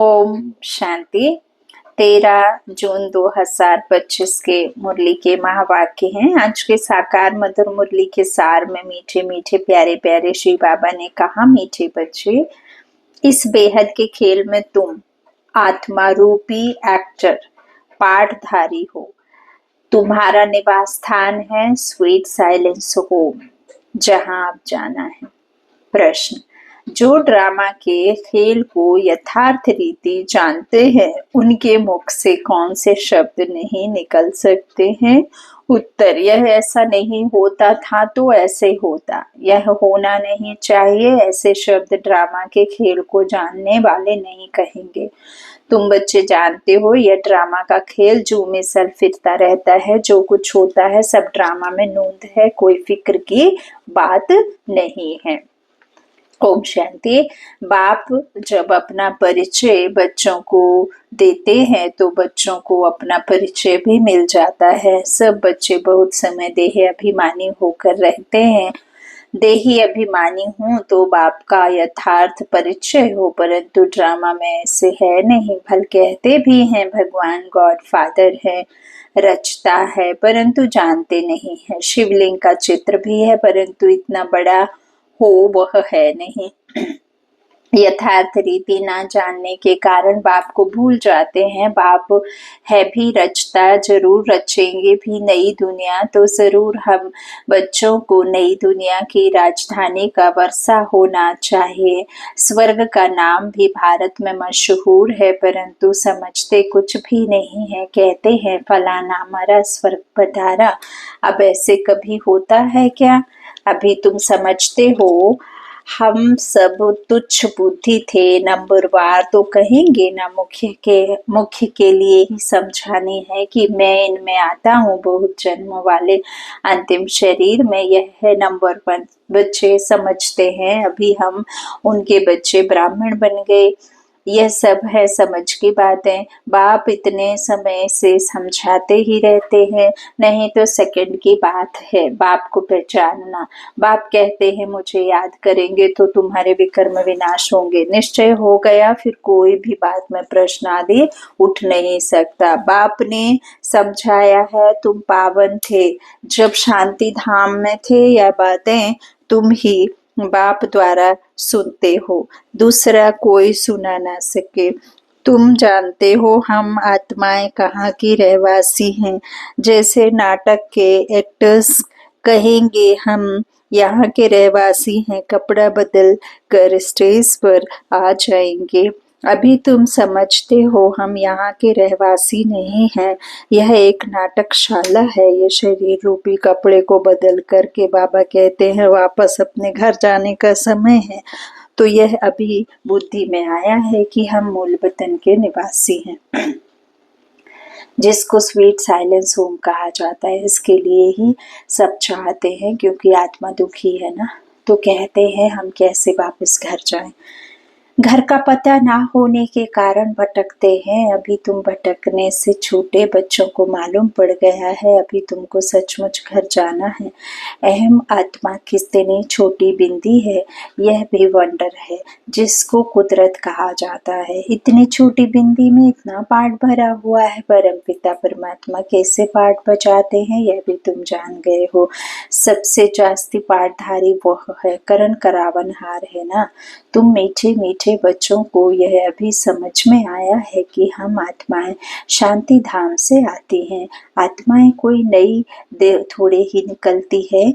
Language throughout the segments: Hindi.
ओम शांति। 13 जून 2025 के मुरली के महावाक्य हैं। आज के साकार मधुर मुरली के सार में मीठे मीठे प्यारे प्यारे श्री बाबा ने कहा, मीठे बच्चे, इस बेहद के खेल में तुम आत्मा रूपी एक्टर पाठधारी हो। तुम्हारा निवास स्थान है स्वीट साइलेंस होम, जहां आप जाना है। प्रश्न: जो ड्रामा के खेल को यथार्थ रीति जानते हैं, उनके मुख से कौन से शब्द नहीं निकल सकते हैं? उत्तर: यह ऐसा नहीं होता था तो ऐसे होता, यह होना नहीं चाहिए, ऐसे शब्द ड्रामा के खेल को जानने वाले नहीं कहेंगे। तुम बच्चे जानते हो, यह ड्रामा का खेल जू में सर फिरता रहता है। जो कुछ होता है सब ड्रामा में नूंद है, कोई फिक्र की बात नहीं है। ओम शांति। बाप जब अपना परिचय बच्चों को देते हैं तो बच्चों को अपना परिचय भी मिल जाता है। सब बच्चे बहुत समय देह अभिमानी होकर रहते हैं। देही अभिमानी हूँ तो बाप का यथार्थ परिचय हो, परंतु ड्रामा में ऐसे है नहीं। भल कहते भी हैं भगवान गॉड फादर है, रचता है, परंतु जानते नहीं है। शिवलिंग का चित्र भी है, परंतु इतना बड़ा हो वह है नहीं। यथार्थ रीति ना जानने के कारण बाप को भूल जाते हैं। बाप है भी रचता, जरूर रचेंगे भी नई दुनिया, तो जरूर हम बच्चों को नई दुनिया की राजधानी का वर्षा होना चाहिए। स्वर्ग का नाम भी भारत में मशहूर है, परंतु समझते कुछ भी नहीं है। कहते हैं फलाना मरा स्वर्ग पधारा, अब ऐसे कभी होता है क्या? अभी तुम समझते हो हम सब तुच्छ बुद्धि थे, नंबरवार तो कहेंगे ना। मुख्य के लिए ही समझानी है कि मैं इनमें आता हूँ बहुत जन्म वाले अंतिम शरीर में, यह है नंबर 1। बच्चे समझते हैं अभी हम उनके बच्चे ब्राह्मण बन गए। यह सब है समझ की बातें। बाप इतने समय से समझाते ही रहते हैं, नहीं तो सेकंड की बात है बाप को पहचानना। बाप कहते हैं मुझे याद करेंगे तो तुम्हारे विकर्म विनाश होंगे। निश्चय हो गया, फिर कोई भी बात में प्रश्न आदि उठ नहीं सकता। बाप ने समझाया है, तुम पावन थे जब शांति धाम में थे। यह बातें तुम ही बाप द्वारा सुनते हो, दूसरा कोई सुना ना सके। तुम जानते हो हम आत्माएं कहाँ की रहवासी हैं। जैसे नाटक के एक्टर्स कहेंगे हम यहाँ के रहवासी हैं, कपड़ा बदल कर स्टेज पर आ जाएंगे। अभी तुम समझते हो हम यहाँ के रहवासी नहीं हैं, यह एक नाटकशाला है। ये शरीर रूपी कपड़े को बदल करके बाबा कहते हैं वापस अपने घर जाने का समय है। तो यह अभी बुद्धि में आया है कि हम मूल वतन के निवासी हैं, जिसको स्वीट साइलेंस होम कहा जाता है। इसके लिए ही सब चाहते हैं, क्योंकि आत्मा दुखी है ना, तो कहते हैं हम कैसे वापस घर जाएं। घर का पता ना होने के कारण भटकते हैं। अभी तुम भटकने से छोटे बच्चों को मालूम पड़ गया है, अभी तुमको सचमुच घर जाना है। अहम आत्मा कितनी छोटी बिंदी है, यह भी वंडर है, जिसको कुदरत कहा जाता है। इतनी छोटी बिंदी में इतना पाठ भरा हुआ है। परम पिता परमात्मा कैसे पाठ बजाते हैं यह भी तुम जान गए हो। सबसे जास्ती पाठधारी वह है, करण करावन हार है ना। तुम मीठे मीठे बच्चों को यह अभी समझ में आया है कि हम आत्माएं शांति धाम से आती हैं। आत्माएं कोई नई थोड़े ही निकलती है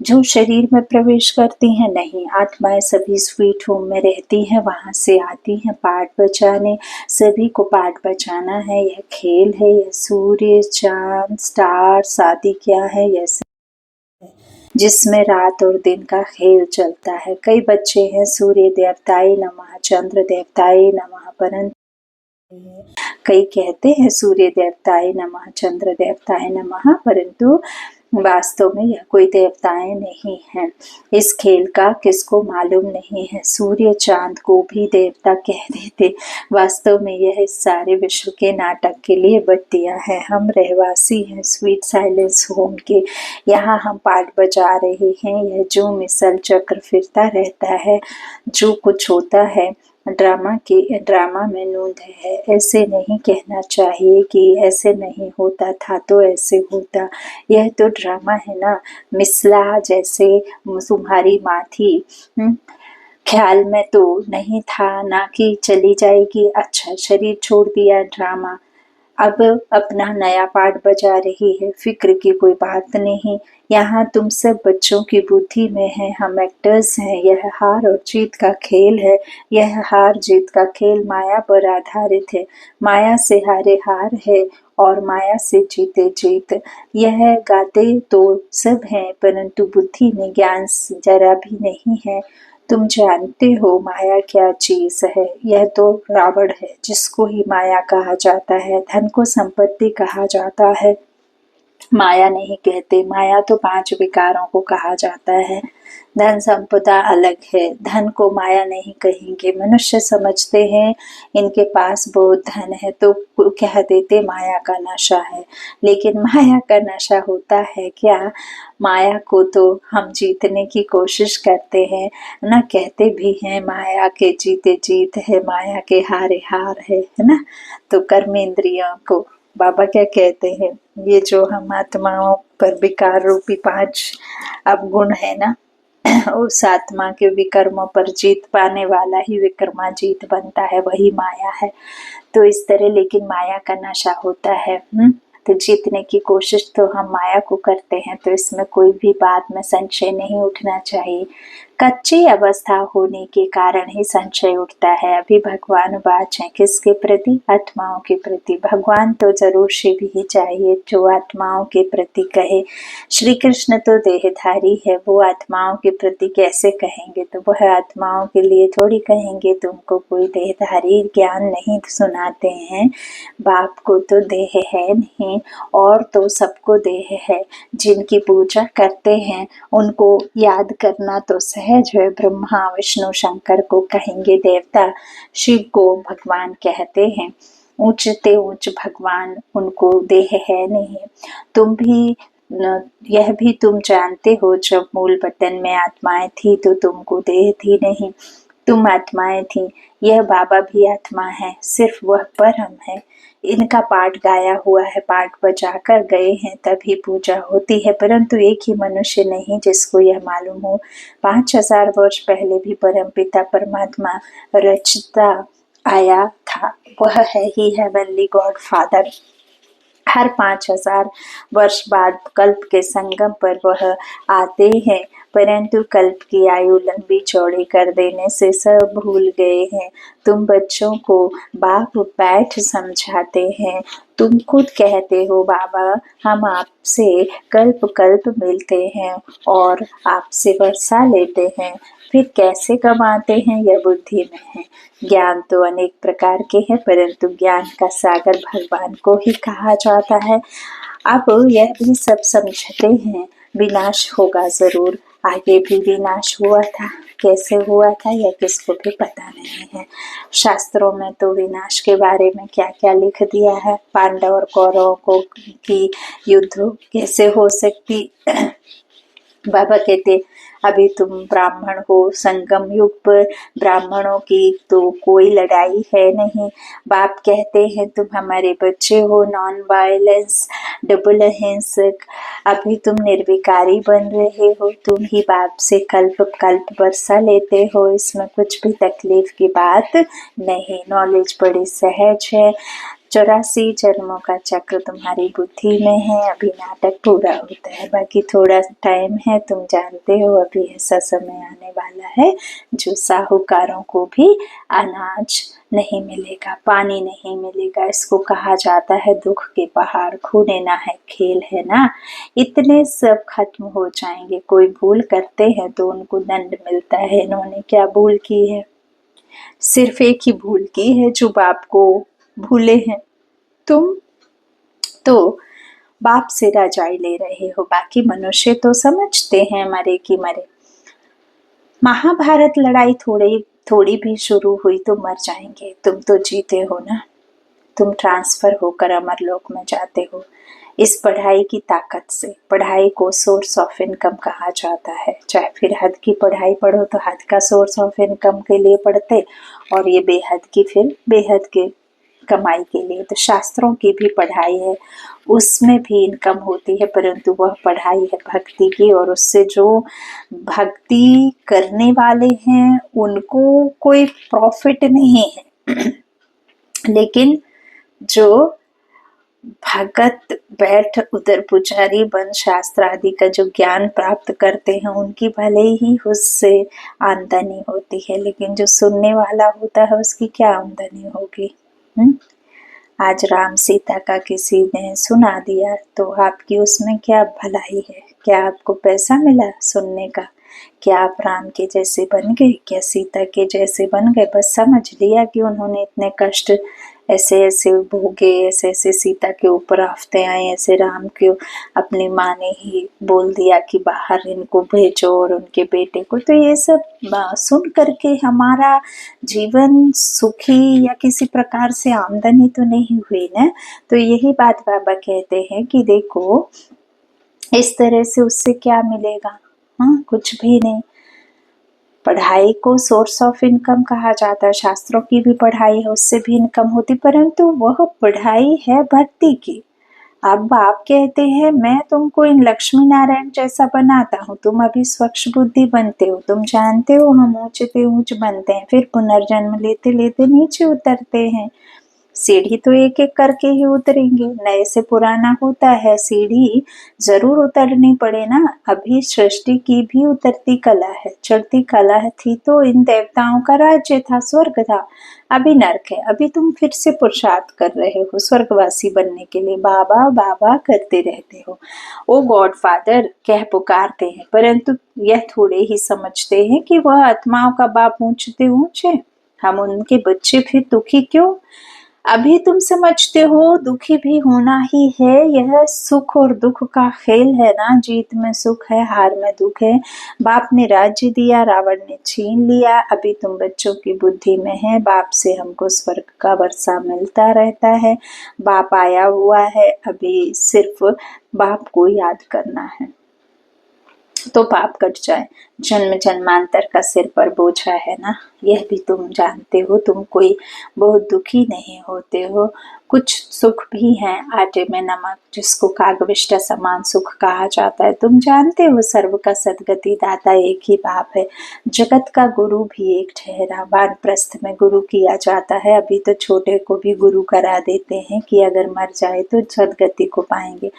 जो शरीर में प्रवेश करती हैं, नहीं। आत्माएं सभी स्वीट होम में रहती हैं, वहां से आती हैं पाठ बजाने। सभी को पाठ बजाना है, यह खेल है। यह सूर्य चांद स्टार्स आदि क्या है, यह जिसमें रात और दिन का खेल चलता है। कई बच्चे हैं सूर्य देवताय नमः, चंद्र देवताय नमः, परंतु कई कहते हैं सूर्य देवताय नमः, चंद्र देवताय नमः, परंतु वास्तव में यह कोई देवताएं नहीं हैं। इस खेल का किसको मालूम नहीं है। सूर्य चांद को भी देवता कह देते, वास्तव में यह इस सारे विश्व के नाटक के लिए बत्तियां हैं। हम रहवासी हैं स्वीट साइलेंस होम के, यहाँ हम पाठ बजा रहे हैं। यह जो मिसल चक्र फिरता रहता है, जो कुछ होता है ड्रामा में नूंद है। ऐसे नहीं कहना चाहिए कि ऐसे नहीं होता था तो ऐसे होता। यह तो ड्रामा है ना। मिसला जैसे तुम्हारी माँ थी, ख्याल में तो नहीं था ना कि चली जाएगी। अच्छा, शरीर छोड़ दिया, ड्रामा। अब अपना नया पार्ट बजा रही है। फिक्र की कोई बात नहीं, यहाँ तुम सब बच्चों की बुद्धि में है, हम एक्टर्स हैं। यह हार और जीत का खेल है। यह हार जीत का खेल माया पर आधारित है। माया से हारे हार है और माया से जीते जीत। यह गाते तो सब हैं, परंतु बुद्धि में ज्ञान जरा भी नहीं है। तुम जानते हो माया क्या चीज है? यह तो रावण है, जिसको ही माया कहा जाता है। धन को संपत्ति कहा जाता है, माया नहीं कहते। माया तो 5 विकारों को कहा जाता है। धन संपदा अलग है, धन को माया नहीं कहेंगे। मनुष्य समझते हैं इनके पास बहुत धन है तो कह देते माया का नशा है। लेकिन माया का नशा होता है क्या? माया को तो हम जीतने की कोशिश करते हैं ना, कहते भी हैं माया के जीते जीत है, माया के हारे हार है ना। तो कर्मेंद्रियों को बाबा क्या कहते हैं, ये जो हम आत्माओं पर विकार रूपी 5 अवगुण है ना, उस आत्मा के विकर्मों पर जीत पाने वाला ही विक्रमाजीत बनता है, वही माया है। तो इस तरह लेकिन माया का नशा होता है। तो जीतने की कोशिश तो हम माया को करते हैं, तो इसमें कोई भी बात में संशय नहीं उठना चाहिए। कच्ची अवस्था होने के कारण ही संशय उठता है। अभी भगवान वाच है किसके प्रति? आत्माओं के प्रति। भगवान तो जरूर शिव ही चाहिए जो आत्माओं के प्रति कहे। श्री कृष्ण तो देहधारी है, वो आत्माओं के प्रति कैसे कहेंगे? तो वह आत्माओं के लिए थोड़ी कहेंगे, तुमको कोई देहधारी ज्ञान नहीं सुनाते हैं। बाप को तो देह है नहीं, और तो सबको देह है। जिनकी पूजा करते हैं उनको याद करना तो सहज है। ब्रह्मा विष्णु शंकर को कहेंगे देवता, शिव को भगवान कहते हैं। ऊंचते ऊंच भगवान, उनको देह है नहीं। तुम भी यह भी तुम जानते हो, जब मूल बटन में आत्माएं थी तो तुमको देह थी नहीं, तुम आत्माएं थी। यह बाबा भी आत्मा है, सिर्फ वह परम है। इनका पाठ गाया हुआ है, पाठ बजा कर गए हैं तभी पूजा होती है। परंतु एक ही मनुष्य नहीं जिसको यह मालूम हो, 5000 वर्ष पहले भी परम पिता परमात्मा रचता आया था। वह है ही हेवनली गॉड फादर। हर 5000 वर्ष बाद कल्प के संगम पर वह आते हैं, परंतु कल्प की आयु लंबी चौड़ी कर देने से सब भूल गए हैं। तुम बच्चों को बाप बैठ समझाते हैं, तुम खुद कहते हो बाबा हम आपसे कल्प कल्प मिलते हैं और आपसे वर्षा लेते हैं, फिर कैसे कमाते हैं? यह बुद्धि में है। ज्ञान तो अनेक प्रकार के हैं, परंतु ज्ञान का सागर भगवान को ही कहा जाता है। अब यह भी सब समझते हैं विनाश होगा जरूर। आगे भी विनाश हुआ था, कैसे हुआ था यह किसको भी पता नहीं है। शास्त्रों में तो विनाश के बारे में क्या क्या लिख दिया है। पांडव और कौरवों को की युद्ध कैसे हो सकती। बाबा कहते अभी तुम ब्राह्मण हो, संगम युग पर ब्राह्मणों की तो कोई लड़ाई है नहीं। बाप कहते हैं तुम हमारे बच्चे हो, नॉन वायलेंस, डबल अहिंसक। अभी तुम निर्विकारी बन रहे हो, तुम ही बाप से कल्प कल्प वर्षा लेते हो, इसमें कुछ भी तकलीफ की बात नहीं। नॉलेज बड़ी सहज है। 84 जन्मों का चक्र तुम्हारी बुद्धि में है। अभी नाटक पूरा होता है, बाकी थोड़ा टाइम है। तुम जानते हो अभी ऐसा समय आने वाला है जो साहूकारों को भी अनाज नहीं मिलेगा, पानी नहीं मिलेगा। इसको कहा जाता है दुख के पहाड़। खूने ना है खेल है ना, इतने सब खत्म हो जाएंगे। कोई भूल करते हैं तो उनको दंड मिलता है। इन्होंने क्या भूल की है? सिर्फ एक ही भूल की है, जो बाप को भूले हैं। तुम तो बाप से रजाई ले रहे हो, बाकी मनुष्य तो समझते हैं मरे की मरे। महाभारत लड़ाई थोड़ी भी शुरू हुई तो मर जाएंगे, तुम तो जीते हो ना। तुम ट्रांसफर होकर अमरलोक में जाते हो। इस पढ़ाई की ताकत से। पढ़ाई को सोर्स ऑफ इनकम कहा जाता है। चाहे फिर हद की पढ़ाई पढ़ो तो हद का सोर्स ऑफ इनकम के लिए पढ़ते, और ये बेहद की फिर बेहद के कमाई के लिए। तो शास्त्रों की भी पढ़ाई है, उसमें भी इनकम होती है, परंतु वह पढ़ाई है भक्ति की, और उससे जो भक्ति करने वाले हैं उनको कोई प्रॉफिट नहीं है। लेकिन जो भगत बैठ उधर पुजारी बन शास्त्र आदि का जो ज्ञान प्राप्त करते हैं उनकी भले ही उससे आमदनी होती है, लेकिन जो सुनने वाला होता है उसकी क्या आमदनी होगी। आज राम सीता का किसी ने सुना दिया तो आपकी उसमें क्या भलाई है? क्या आपको पैसा मिला सुनने का? क्या आप राम के जैसे बन गए? क्या सीता के जैसे बन गए? बस समझ लिया कि उन्होंने इतने कष्ट ऐसे ऐसे भोगे, ऐसे ऐसे सीता के ऊपर आफते आए, ऐसे राम को अपनी माँ ने ही बोल दिया कि बाहर इनको भेजो और उनके बेटे को। तो ये सब सुन करके हमारा जीवन सुखी या किसी प्रकार से आमदनी तो नहीं हुई ना। तो यही बात बाबा कहते हैं कि देखो इस तरह से उससे क्या मिलेगा? कुछ भी नहीं। पढ़ाई को सोर्स ऑफ इनकम कहा जाता है, शास्त्रों की भी पढ़ाई है, उससे भी इनकम होती, परंतु वह पढ़ाई है भक्ति की। अब आप कहते हैं मैं तुमको इन लक्ष्मी नारायण जैसा बनाता हूँ, तुम अभी स्वच्छ बुद्धि बनते हो, तुम जानते हो हम ऊंचे ऊंच बनते हैं, फिर पुनर्जन्म लेते लेते नीचे उतरते हैं। सीढ़ी तो एक एक करके ही उतरेंगे, नए से पुराना होता है, सीढ़ी जरूर उतरनी पड़े ना। अभी सृष्टि की भी उतरती कला है, चढ़ती कला थी तो इन देवताओं का राज्य था, स्वर्ग था, अभी नर्क है। अभी तुम फिर से पुरुषार्थ कर रहे हो स्वर्गवासी बनने के लिए, बाबा बाबा करते रहते हो, ओ गॉड फादर कह पुकारते हैं, परंतु यह थोड़े ही समझते हैं कि वह आत्माओं का बाप ऊंचते ऊंचे, हम उनके बच्चे, फिर दुखी क्यों? अभी तुम समझते हो दुखी भी होना ही है, यह सुख और दुख का खेल है ना, जीत में सुख है, हार में दुख है। बाप ने राज्य दिया, रावण ने छीन लिया, अभी तुम बच्चों की बुद्धि में है, बाप से हमको स्वर्ग का वर्षा मिलता रहता है, बाप आया हुआ है, अभी सिर्फ बाप को याद करना है तो पाप कट जाए। जन्म जन्मांतर का सिर पर बोझा है ना, यह भी तुम जानते हो, तुम कोई बहुत दुखी नहीं होते हो, कुछ सुख भी हैं, आटे में नमक जिसको कागविष्टा समान सुख कहा जाता है। तुम जानते हो सर्व का सदगति दाता एक ही बाप है, जगत का गुरु भी एक ठहरा, वानप्रस्थ में गुरु किया जाता है, अभी तो छोटे को भी गुरु करा देते हैं कि अगर मर जाए तो सदगति को पाएंगे।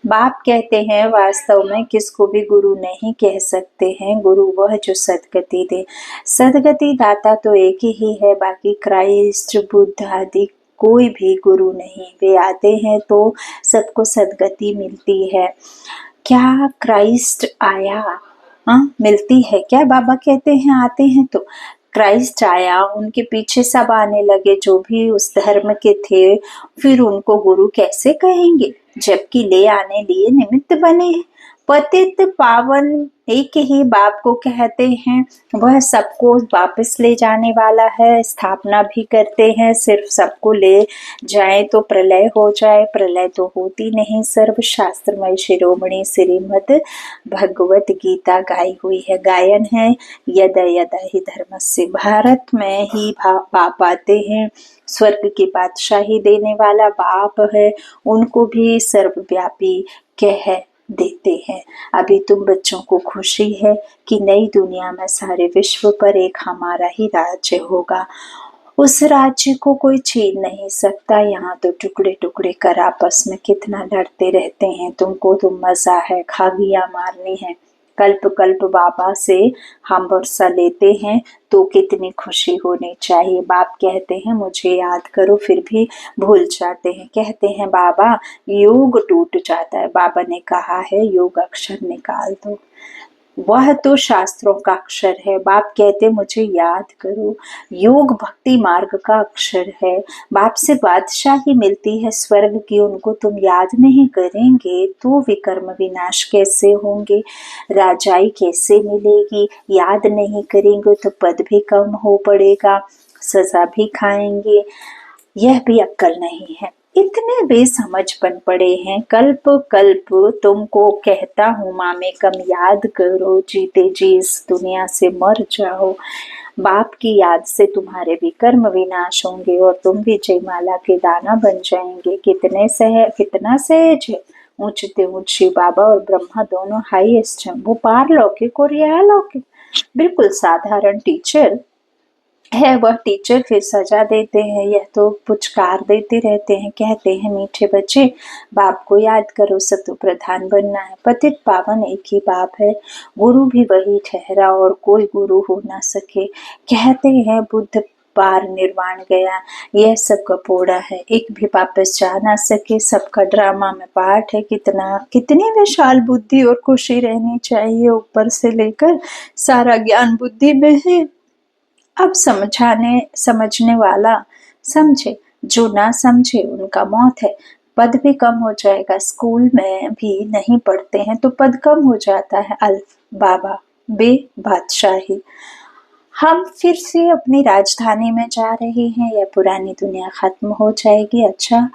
बाप कहते हैं वास्तव में किसको भी गुरु नहीं कह सकते हैं, गुरु वह जो सदगति दे। सदगति दाता तो एक ही है, बाकी क्राइस्ट बुद्ध आदि कोई भी गुरु नहीं, वे आते हैं तो सबको सदगति मिलती है। क्या क्राइस्ट आया? मिलती है क्या? बाबा कहते हैं आते हैं तो क्राइस्ट आया, उनके पीछे सब आने लगे जो भी उस धर्म के थे, फिर उनको गुरु कैसे कहेंगे जबकि ले आने लिए निमित्त बने हैं। पतित पावन एक ही बाप को कहते हैं, वह सबको वापस ले जाने वाला है, स्थापना भी करते हैं, सिर्फ सबको ले जाए तो प्रलय हो जाए, प्रलय तो होती नहीं। सर्वशास्त्रमय शिरोमणि श्रीमद् भगवत गीता गाई हुई है, गायन है यदा यदा ही धर्मस्य। भारत में ही बाप आते हैं, स्वर्ग की बादशाही देने वाला बाप है, उनको भी सर्वव्यापी कह देते हैं। अभी तुम बच्चों को खुशी है कि नई दुनिया में सारे विश्व पर एक हमारा ही राज्य होगा, उस राज्य को कोई छीन नहीं सकता। यहाँ तो टुकड़े टुकड़े कर आपस में कितना लड़ते रहते हैं, तुमको तो मजा है खागियां मारनी है। कल्प कल्प बाबा से हम वर्षा लेते हैं तो कितनी खुशी होनी चाहिए। बाप कहते हैं मुझे याद करो, फिर भी भूल जाते हैं, कहते हैं बाबा योग टूट जाता है। बाबा ने कहा है योग अक्षर निकाल दो, वह तो शास्त्रों का अक्षर है। बाप कहते मुझे याद करो, योग भक्ति मार्ग का अक्षर है। बाप से बादशाही मिलती है स्वर्ग की, उनको तुम याद नहीं करेंगे तो विकर्म विनाश कैसे होंगे, राजाई कैसे मिलेगी, याद नहीं करेंगे तो पद भी कम हो पड़ेगा, सजा भी खाएंगे, यह भी अक्कल नहीं है। इतने बेसमझ बन पड़े हैं, कल्प कल्प तुमको कहता हूँ माँ में कम याद करो, जीते जी इस दुनिया से मर जाओ। बाप की याद से तुम्हारे भी कर्म विनाश होंगे और तुम भी जयमाला के दाना बन जाएंगे। कितना सहज है। ऊंचते ऊंच शिव बाबा और ब्रह्मा दोनों हाईएस्ट हैं, वो पारलौकिक और यह अलौकिक। बिल्कुल साधारण टीचर है वह टीचर, फिर सजा देते हैं, यह तो पुचकार देते रहते हैं। कहते हैं मीठे बच्चे बाप को याद करो, सतु प्रधान बनना है। पतित पावन एक ही बाप है, गुरु भी वही ठहरा और कोई गुरु हो ना सके। कहते हैं बुद्ध पार निर्वाण गया, यह सब कपोड़ा है, एक भी वापस जा ना सके। सबका ड्रामा में पार्ट है। कितनी विशाल बुद्धि और खुशी रहनी चाहिए, ऊपर से लेकर सारा ज्ञान बुद्धि में है। अब समझने वाला समझे, जो ना समझे उनका मौत है। पद भी कम हो जाएगा, स्कूल में भी नहीं पढ़ते हैं तो पद कम हो जाता है। अल्फ बाबा बे बादशाही। हम फिर से अपनी राजधानी में जा रहे हैं, यह पुरानी दुनिया खत्म हो जाएगी। अच्छा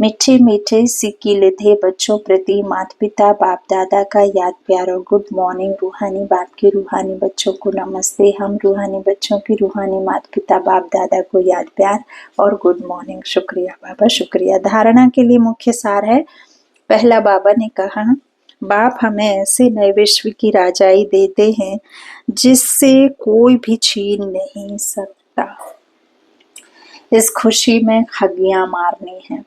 मीठे मीठे सिक्के थे बच्चों प्रति माता पिता बाप दादा का याद प्यार और गुड मॉर्निंग। रूहानी बाप के रूहानी बच्चों को नमस्ते। हम रूहानी बच्चों की रूहानी माता पिता बाप दादा को याद प्यार और गुड मॉर्निंग। शुक्रिया बाबा, शुक्रिया। धारणा के लिए मुख्य सार है। पहला, बाबा ने कहा बाप हमें ऐसे नए विश्व की राजाई देते हैं जिससे कोई भी छीन नहीं सकता। इस खुशी में खगियां मारनी है।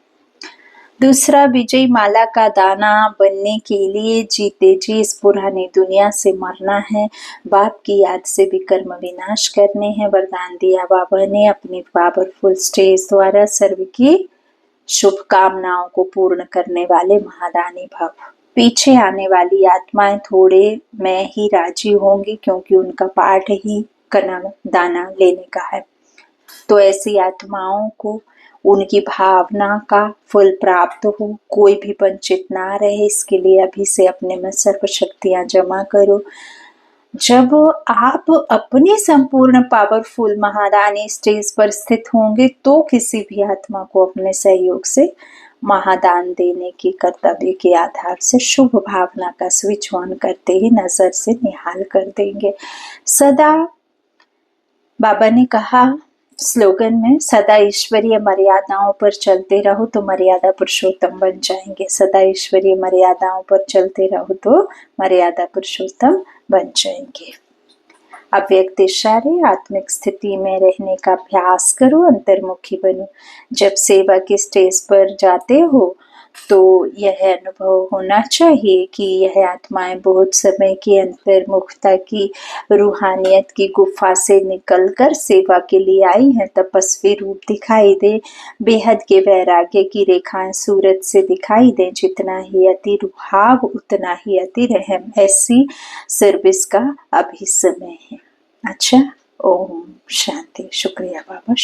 दूसरा, विजय माला का दाना बनने के लिए जीते जी इस पुरानी दुनिया से मरना है। बाप की याद से भी कर्म विनाश करने हैं। वरदान दिया बाबा ने अपनी पावरफुल स्टेज द्वारा सर्व की शुभकामनाओं को पूर्ण करने वाले महादानी भव। पीछे आने वाली आत्माएं थोड़े में ही राजी होंगी क्योंकि उनका पाठ ही कनन दाना लेने का है। तो ऐसी आत्माओं को उनकी भावना का फल प्राप्त हो, कोई भी वंचित ना रहे, इसके लिए अभी से अपने में सर्व शक्तियां जमा करो। जब आप अपनी संपूर्ण पावरफुल महादानी स्टेज पर स्थित होंगे तो किसी भी आत्मा को अपने सहयोग से महादान देने के कर्तव्य के आधार से शुभ भावना का स्विच ऑन करते ही नजर से निहाल कर देंगे। सदा बाबा ने कहा स्लोगन में, सदा ईश्वरीय मर्यादाओं पर चलते रहो तो मर्यादा पुरुषोत्तम बन जाएंगे। सदा ईश्वरीय मर्यादाओं पर चलते रहो तो मर्यादा पुरुषोत्तम बन जाएंगे। अव्यक्त इशारे आत्मिक स्थिति में रहने का अभ्यास करो, अंतर्मुखी बनो। जब सेवा के स्टेज पर जाते हो तो यह अनुभव होना चाहिए कि यह आत्माएं बहुत समय की अंतर्मुखता की रूहानियत की गुफा से निकलकर सेवा के लिए आई हैं। तपस्वी रूप दिखाई दे, बेहद के वैराग्य की रेखाएं सूरत से दिखाई दे। जितना ही अति रुहाव उतना ही अति रहम। ऐसी सर्विस का अभी समय है। अच्छा, ओम शांति। शुक्रिया बाबा।